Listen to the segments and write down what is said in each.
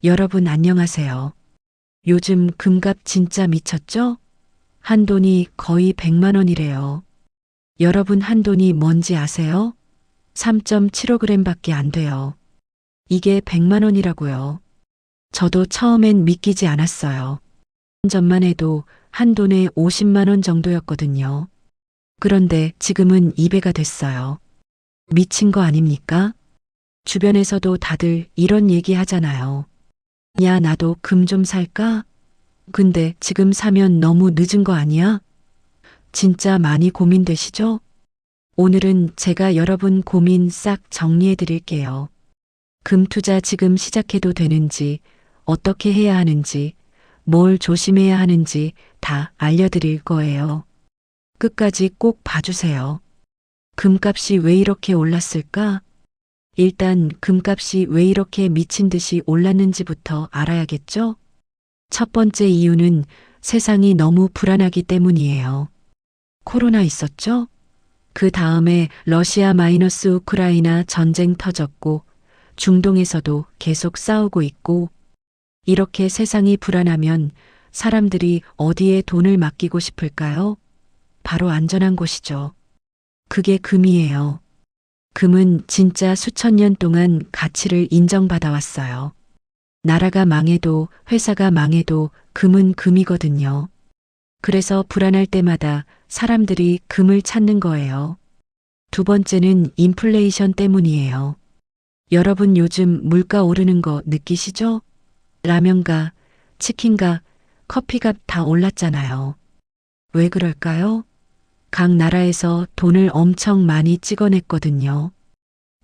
여러분 안녕하세요. 요즘 금값 진짜 미쳤죠? 한돈이 거의 100만 원이래요. 여러분 한돈이 뭔지 아세요? 3.75g밖에 안 돼요. 이게 100만 원이라고요. 저도 처음엔 믿기지 않았어요. 전만 해도 한돈에 50만 원 정도였거든요. 그런데 지금은 2배가 됐어요. 미친 거 아닙니까? 주변에서도 다들 이런 얘기 하잖아요. 야, 나도 금 좀 살까? 근데 지금 사면 너무 늦은 거 아니야? 진짜 많이 고민되시죠? 오늘은 제가 여러분 고민 싹 정리해 드릴게요. 금 투자 지금 시작해도 되는지, 어떻게 해야 하는지, 뭘 조심해야 하는지 다 알려드릴 거예요. 끝까지 꼭 봐주세요. 금값이 왜 이렇게 올랐을까? 일단 금값이 왜 이렇게 미친 듯이 올랐는지부터 알아야겠죠? 첫 번째 이유는 세상이 너무 불안하기 때문이에요. 코로나 있었죠? 그 다음에 러시아 마이너스 우크라이나 전쟁 터졌고 중동에서도 계속 싸우고 있고 이렇게 세상이 불안하면 사람들이 어디에 돈을 맡기고 싶을까요? 바로 안전한 곳이죠. 그게 금이에요. 금은 진짜 수천 년 동안 가치를 인정받아 왔어요. 나라가 망해도 회사가 망해도 금은 금이거든요. 그래서 불안할 때마다 사람들이 금을 찾는 거예요. 두 번째는 인플레이션 때문이에요. 여러분 요즘 물가 오르는 거 느끼시죠? 라면가, 치킨가, 커피값 다 올랐잖아요. 왜 그럴까요? 각 나라에서 돈을 엄청 많이 찍어냈거든요.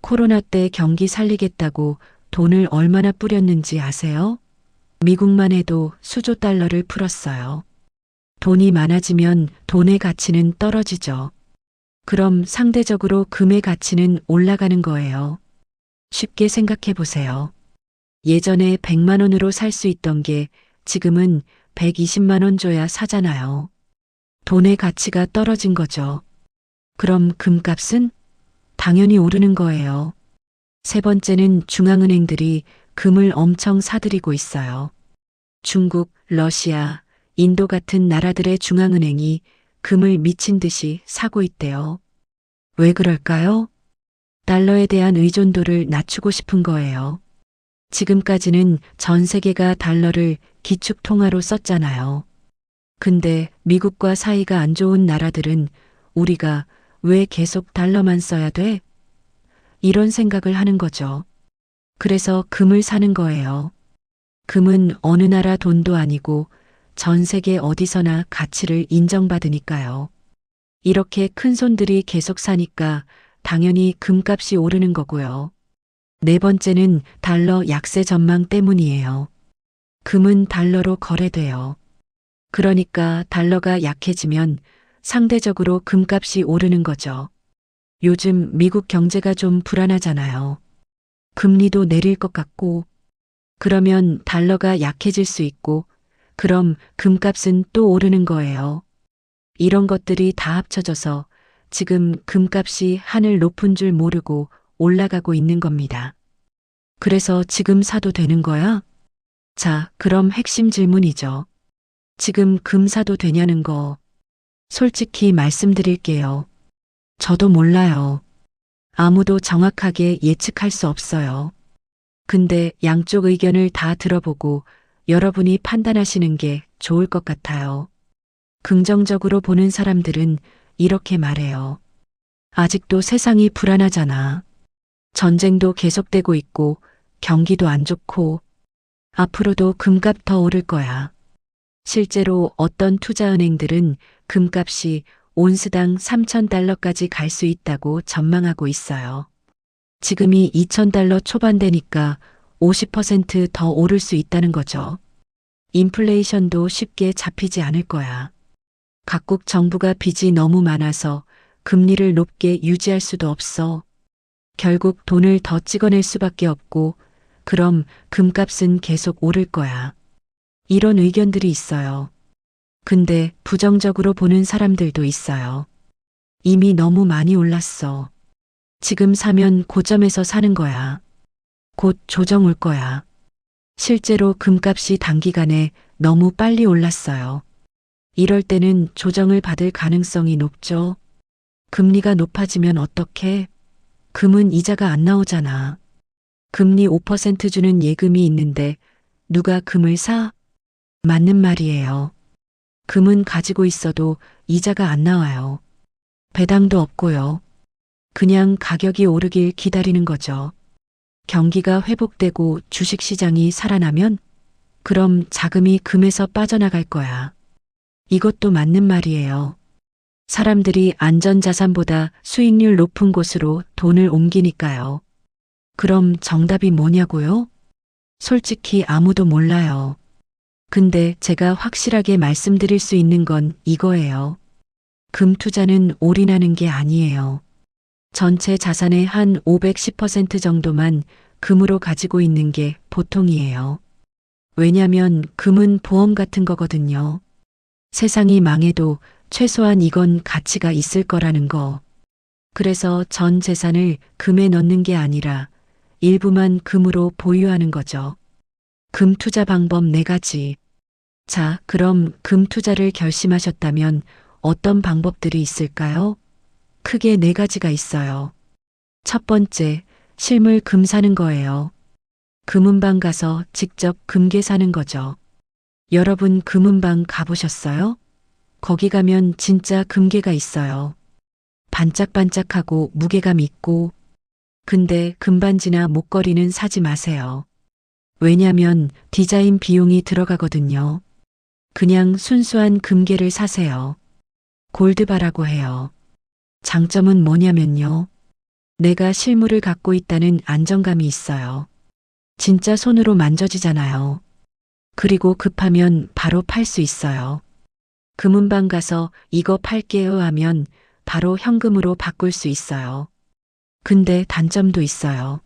코로나 때 경기 살리겠다고 돈을 얼마나 뿌렸는지 아세요? 미국만 해도 수조 달러를 풀었어요. 돈이 많아지면 돈의 가치는 떨어지죠. 그럼 상대적으로 금의 가치는 올라가는 거예요. 쉽게 생각해 보세요. 예전에 100만 원으로 살 수 있던 게 지금은 120만 원 줘야 사잖아요. 돈의 가치가 떨어진 거죠. 그럼 금값은? 당연히 오르는 거예요. 세 번째는 중앙은행들이 금을 엄청 사들이고 있어요. 중국, 러시아, 인도 같은 나라들의 중앙은행이 금을 미친 듯이 사고 있대요. 왜 그럴까요? 달러에 대한 의존도를 낮추고 싶은 거예요. 지금까지는 전 세계가 달러를 기축통화로 썼잖아요. 근데 미국과 사이가 안 좋은 나라들은 우리가 왜 계속 달러만 써야 돼? 이런 생각을 하는 거죠. 그래서 금을 사는 거예요. 금은 어느 나라 돈도 아니고 전 세계 어디서나 가치를 인정받으니까요. 이렇게 큰 손들이 계속 사니까 당연히 금값이 오르는 거고요. 네 번째는 달러 약세 전망 때문이에요. 금은 달러로 거래돼요. 그러니까 달러가 약해지면 상대적으로 금값이 오르는 거죠. 요즘 미국 경제가 좀 불안하잖아요. 금리도 내릴 것 같고, 그러면 달러가 약해질 수 있고, 그럼 금값은 또 오르는 거예요. 이런 것들이 다 합쳐져서 지금 금값이 하늘 높은 줄 모르고 올라가고 있는 겁니다. 그래서 지금 사도 되는 거야? 자, 그럼 핵심 질문이죠. 지금 금 사도 되냐는 거. 솔직히 말씀드릴게요. 저도 몰라요. 아무도 정확하게 예측할 수 없어요. 근데 양쪽 의견을 다 들어보고 여러분이 판단하시는 게 좋을 것 같아요. 긍정적으로 보는 사람들은 이렇게 말해요. 아직도 세상이 불안하잖아. 전쟁도 계속되고 있고 경기도 안 좋고 앞으로도 금값 더 오를 거야. 실제로 어떤 투자은행들은 금값이 온스당 3,000달러까지 갈 수 있다고 전망하고 있어요. 지금이 2,000달러 초반대니까 50%더 오를 수 있다는 거죠. 인플레이션도 쉽게 잡히지 않을 거야. 각국 정부가 빚이 너무 많아서 금리를 높게 유지할 수도 없어. 결국 돈을 더 찍어낼 수밖에 없고 그럼 금값은 계속 오를 거야. 이런 의견들이 있어요. 근데 부정적으로 보는 사람들도 있어요. 이미 너무 많이 올랐어. 지금 사면 고점에서 사는 거야. 곧 조정 올 거야. 실제로 금값이 단기간에 너무 빨리 올랐어요. 이럴 때는 조정을 받을 가능성이 높죠. 금리가 높아지면 어떡해? 금은 이자가 안 나오잖아. 금리 5% 주는 예금이 있는데 누가 금을 사? 맞는 말이에요. 금은 가지고 있어도 이자가 안 나와요. 배당도 없고요. 그냥 가격이 오르길 기다리는 거죠. 경기가 회복되고 주식시장이 살아나면 그럼 자금이 금에서 빠져나갈 거야. 이것도 맞는 말이에요. 사람들이 안전자산보다 수익률 높은 곳으로 돈을 옮기니까요. 그럼 정답이 뭐냐고요? 솔직히 아무도 몰라요. 근데 제가 확실하게 말씀드릴 수 있는 건 이거예요. 금 투자는 올인하는 게 아니에요. 전체 자산의 한 510% 정도만 금으로 가지고 있는 게 보통이에요. 왜냐면 금은 보험 같은 거거든요. 세상이 망해도 최소한 이건 가치가 있을 거라는 거. 그래서 전 재산을 금에 넣는 게 아니라 일부만 금으로 보유하는 거죠. 금 투자 방법 4가지. 자, 그럼 금 투자를 결심하셨다면 어떤 방법들이 있을까요? 크게 4가지가 있어요. 첫 번째, 실물 금 사는 거예요. 금은방 가서 직접 금괴 사는 거죠. 여러분 금은방 가보셨어요? 거기 가면 진짜 금괴가 있어요. 반짝반짝하고 무게감 있고. 근데 금반지나 목걸이는 사지 마세요. 왜냐면 디자인 비용이 들어가거든요. 그냥 순수한 금괴를 사세요. 골드바라고 해요. 장점은 뭐냐면요. 내가 실물을 갖고 있다는 안정감이 있어요. 진짜 손으로 만져지잖아요. 그리고 급하면 바로 팔 수 있어요. 금은방 가서 이거 팔게요 하면 바로 현금으로 바꿀 수 있어요. 근데 단점도 있어요.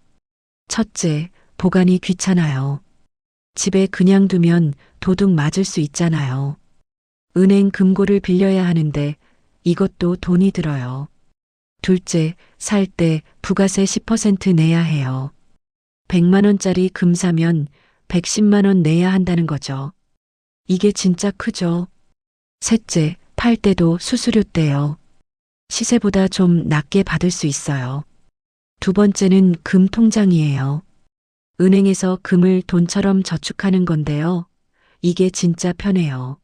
첫째, 보관이 귀찮아요. 집에 그냥 두면 도둑 맞을 수 있잖아요. 은행 금고를 빌려야 하는데 이것도 돈이 들어요. 둘째, 살 때 부가세 10% 내야 해요. 100만 원짜리 금 사면 110만 원 내야 한다는 거죠. 이게 진짜 크죠. 셋째, 팔 때도 수수료 떼요. 시세보다 좀 낮게 받을 수 있어요. 두 번째는 금 통장이에요. 은행에서 금을 돈처럼 저축하는 건데요. 이게 진짜 편해요.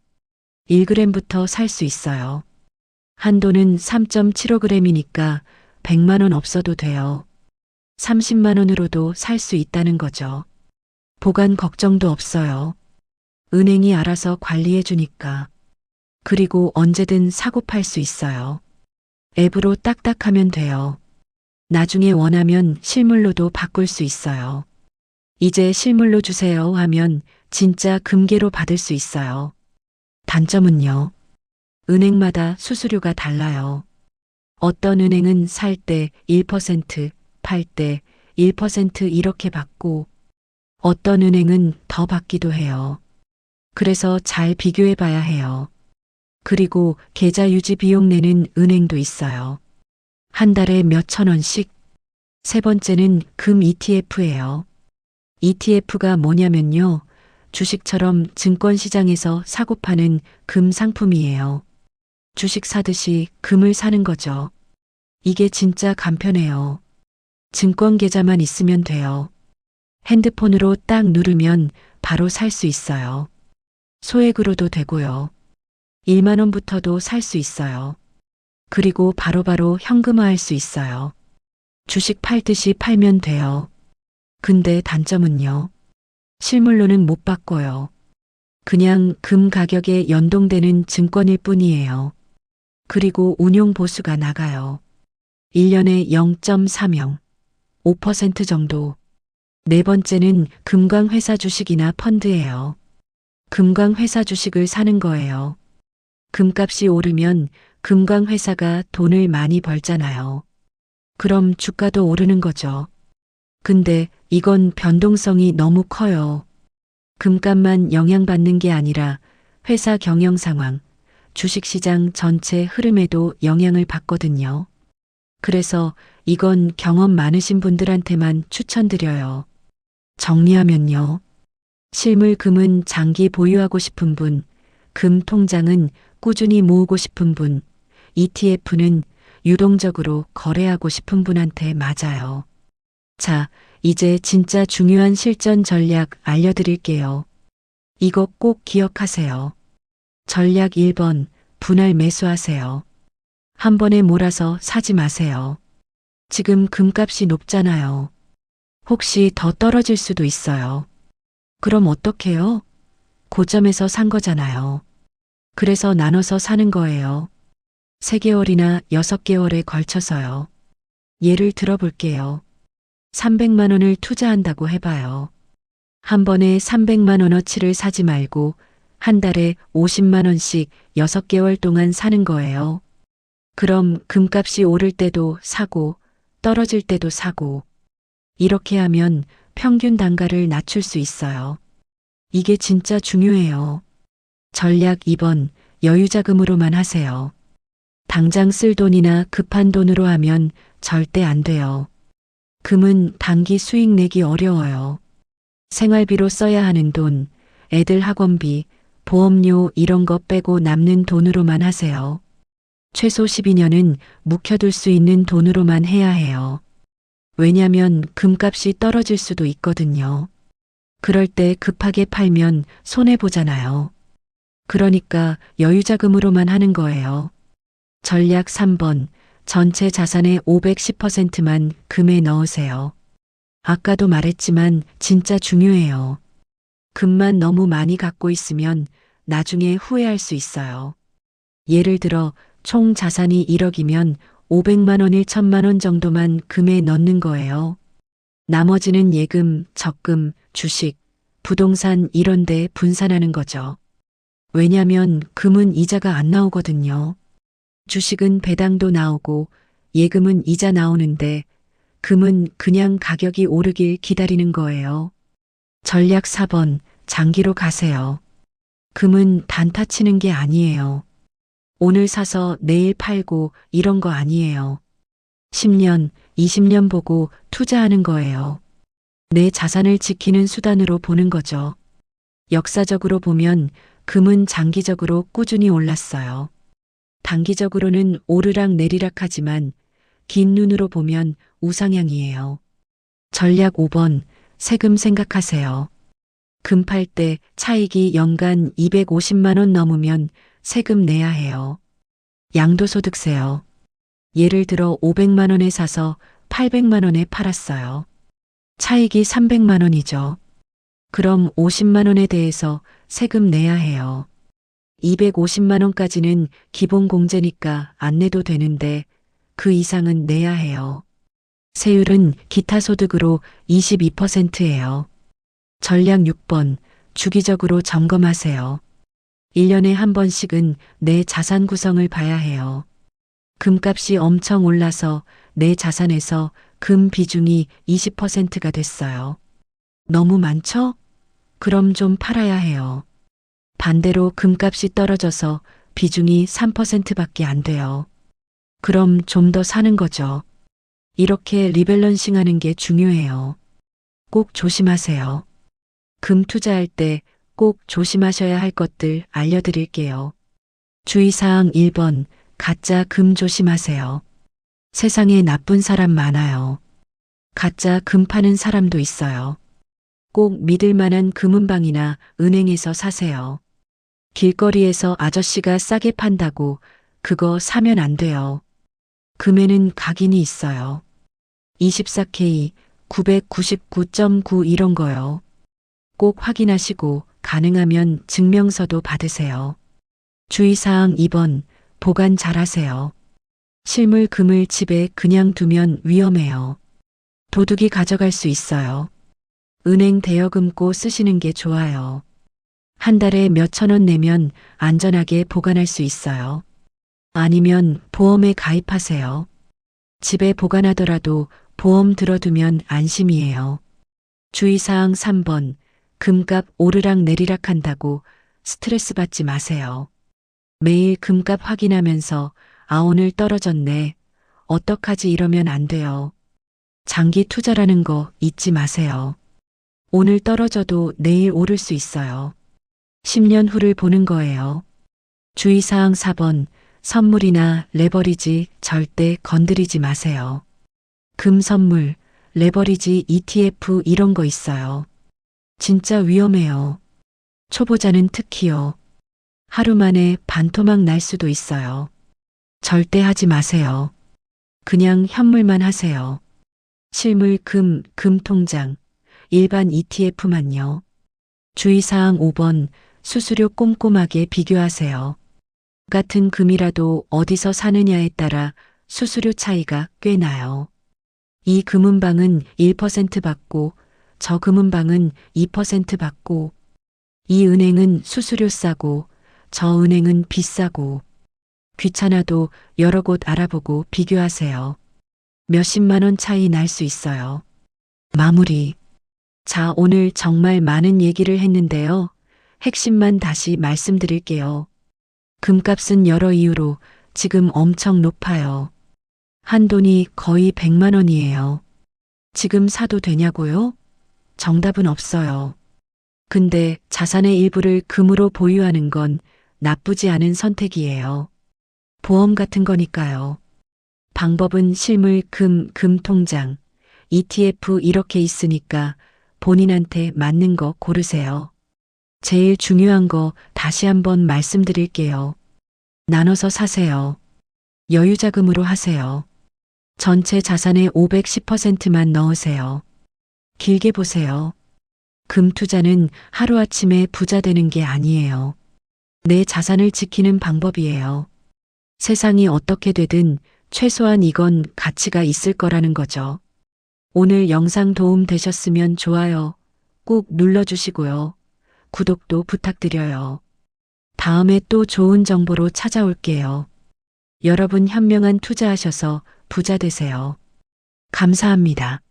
1g부터 살 수 있어요. 한도는 3.75g이니까 100만 원 없어도 돼요. 30만 원으로도 살 수 있다는 거죠. 보관 걱정도 없어요. 은행이 알아서 관리해 주니까. 그리고 언제든 사고 팔 수 있어요. 앱으로 딱딱하면 돼요. 나중에 원하면 실물로도 바꿀 수 있어요. 이제 실물로 주세요 하면 진짜 금괴로 받을 수 있어요. 단점은요. 은행마다 수수료가 달라요. 어떤 은행은 살 때 1%, 팔 때 1% 이렇게 받고 어떤 은행은 더 받기도 해요. 그래서 잘 비교해 봐야 해요. 그리고 계좌 유지 비용 내는 은행도 있어요. 한 달에 몇천 원씩. 세 번째는 금 ETF예요. ETF가 뭐냐면요. 주식처럼 증권시장에서 사고 파는 금 상품이에요. 주식 사듯이 금을 사는 거죠. 이게 진짜 간편해요. 증권 계좌만 있으면 돼요. 핸드폰으로 딱 누르면 바로 살 수 있어요. 소액으로도 되고요. 1만 원부터도 살 수 있어요. 그리고 바로바로 현금화할 수 있어요. 주식 팔듯이 팔면 돼요. 근데 단점은요. 실물로는 못 바꿔요. 그냥 금 가격에 연동되는 증권일 뿐이에요. 그리고 운용 보수가 나가요. 1년에 0.30, 5% 정도. 네 번째는 금광회사 주식이나 펀드예요. 금광회사 주식을 사는 거예요. 금값이 오르면 금광회사가 돈을 많이 벌잖아요. 그럼 주가도 오르는 거죠. 근데 이건 변동성이 너무 커요. 금값만 영향받는 게 아니라 회사 경영 상황, 주식시장 전체 흐름에도 영향을 받거든요. 그래서 이건 경험 많으신 분들한테만 추천드려요. 정리하면요. 실물 금은 장기 보유하고 싶은 분, 금 통장은 꾸준히 모으고 싶은 분, ETF는 유동적으로 거래하고 싶은 분한테 맞아요. 자, 이제 진짜 중요한 실전 전략 알려드릴게요. 이거 꼭 기억하세요. 전략 1번, 분할 매수하세요. 한 번에 몰아서 사지 마세요. 지금 금값이 높잖아요. 혹시 더 떨어질 수도 있어요. 그럼 어떡해요? 고점에서 산 거잖아요. 그래서 나눠서 사는 거예요. 3개월이나 6개월에 걸쳐서요. 예를 들어 볼게요. 300만 원을 투자한다고 해봐요. 한 번에 300만 원어치를 사지 말고 한 달에 50만 원씩 6개월 동안 사는 거예요. 그럼 금값이 오를 때도 사고 떨어질 때도 사고 이렇게 하면 평균 단가를 낮출 수 있어요. 이게 진짜 중요해요. 전략 2번, 여유자금으로만 하세요. 당장 쓸 돈이나 급한 돈으로 하면 절대 안 돼요. 금은 단기 수익 내기 어려워요. 생활비로 써야 하는 돈, 애들 학원비, 보험료 이런 거 빼고 남는 돈으로만 하세요. 최소 12년은 묵혀둘 수 있는 돈으로만 해야 해요. 왜냐면 금값이 떨어질 수도 있거든요. 그럴 때 급하게 팔면 손해보잖아요. 그러니까 여유자금으로만 하는 거예요. 전략 3번, 전체 자산의 510%만 금에 넣으세요. 아까도 말했지만 진짜 중요해요. 금만 너무 많이 갖고 있으면 나중에 후회할 수 있어요. 예를 들어 총 자산이 1억이면 500만 원, 1천만 원 정도만 금에 넣는 거예요. 나머지는 예금, 적금, 주식, 부동산 이런 데 분산하는 거죠. 왜냐면 금은 이자가 안 나오거든요. 주식은 배당도 나오고 예금은 이자 나오는데 금은 그냥 가격이 오르길 기다리는 거예요. 전략 4번, 장기로 가세요. 금은 단타 치는 게 아니에요. 오늘 사서 내일 팔고 이런 거 아니에요. 10년, 20년 보고 투자하는 거예요. 내 자산을 지키는 수단으로 보는 거죠. 역사적으로 보면 금은 장기적으로 꾸준히 올랐어요. 단기적으로는 오르락 내리락 하지만 긴 눈으로 보면 우상향이에요. 전략 5번, 세금 생각하세요. 금 팔 때 차익이 연간 250만 원 넘으면 세금 내야 해요. 양도소득세요. 예를 들어 500만 원에 사서 800만 원에 팔았어요. 차익이 300만 원이죠. 그럼 50만 원에 대해서 세금 내야 해요. 250만 원까지는 기본 공제니까 안 내도 되는데 그 이상은 내야 해요. 세율은 기타 소득으로 22%예요. 전략 6번, 주기적으로 점검하세요. 1년에 한 번씩은 내 자산 구성을 봐야 해요. 금값이 엄청 올라서 내 자산에서 금 비중이 20%가 됐어요. 너무 많죠? 그럼 좀 팔아야 해요. 반대로 금값이 떨어져서 비중이 3%밖에 안 돼요. 그럼 좀 더 사는 거죠. 이렇게 리밸런싱 하는 게 중요해요. 꼭 조심하세요. 금 투자할 때 꼭 조심하셔야 할 것들 알려드릴게요. 주의사항 1번, 가짜 금 조심하세요. 세상에 나쁜 사람 많아요. 가짜 금 파는 사람도 있어요. 꼭 믿을 만한 금은방이나 은행에서 사세요. 길거리에서 아저씨가 싸게 판다고 그거 사면 안 돼요. 금에는 각인이 있어요. 24K, 999.9 이런 거요. 꼭 확인하시고 가능하면 증명서도 받으세요. 주의사항 2번, 보관 잘하세요. 실물 금을 집에 그냥 두면 위험해요. 도둑이 가져갈 수 있어요. 은행 대여금고 쓰시는 게 좋아요. 한 달에 몇천 원 내면 안전하게 보관할 수 있어요. 아니면 보험에 가입하세요. 집에 보관하더라도 보험 들어두면 안심이에요. 주의사항 3번, 금값 오르락 내리락 한다고 스트레스 받지 마세요. 매일 금값 확인하면서 오늘 떨어졌네. 어떡하지 이러면 안 돼요. 장기 투자라는 거 잊지 마세요. 오늘 떨어져도 내일 오를 수 있어요. 10년 후를 보는 거예요. 주의사항 4번. 선물이나 레버리지 절대 건드리지 마세요. 금 선물, 레버리지 ETF 이런 거 있어요. 진짜 위험해요. 초보자는 특히요. 하루 만에 반토막 날 수도 있어요. 절대 하지 마세요. 그냥 현물만 하세요. 실물 금 통장, 일반 ETF만요. 주의사항 5번. 수수료 꼼꼼하게 비교하세요. 같은 금이라도 어디서 사느냐에 따라 수수료 차이가 꽤 나요. 이 금은방은 1% 받고 저 금은방은 2% 받고 이 은행은 수수료 싸고 저 은행은 비싸고 귀찮아도 여러 곳 알아보고 비교하세요. 몇십만 원 차이 날 수 있어요. 마무리. 자, 오늘 정말 많은 얘기를 했는데요. 핵심만 다시 말씀드릴게요. 금값은 여러 이유로 지금 엄청 높아요. 한돈이 거의 100만 원이에요. 지금 사도 되냐고요? 정답은 없어요. 근데 자산의 일부를 금으로 보유하는 건 나쁘지 않은 선택이에요. 보험 같은 거니까요. 방법은 실물 금 통장, ETF 이렇게 있으니까 본인한테 맞는 거 고르세요. 제일 중요한 거 다시 한번 말씀드릴게요. 나눠서 사세요. 여유자금으로 하세요. 전체 자산의 510%만 넣으세요. 길게 보세요. 금 투자는 하루아침에 부자 되는 게 아니에요. 내 자산을 지키는 방법이에요. 세상이 어떻게 되든 최소한 이건 가치가 있을 거라는 거죠. 오늘 영상 도움 되셨으면 좋아요 꼭 눌러주시고요. 구독도 부탁드려요. 다음에 또 좋은 정보로 찾아올게요. 여러분 현명한 투자하셔서 부자 되세요. 감사합니다.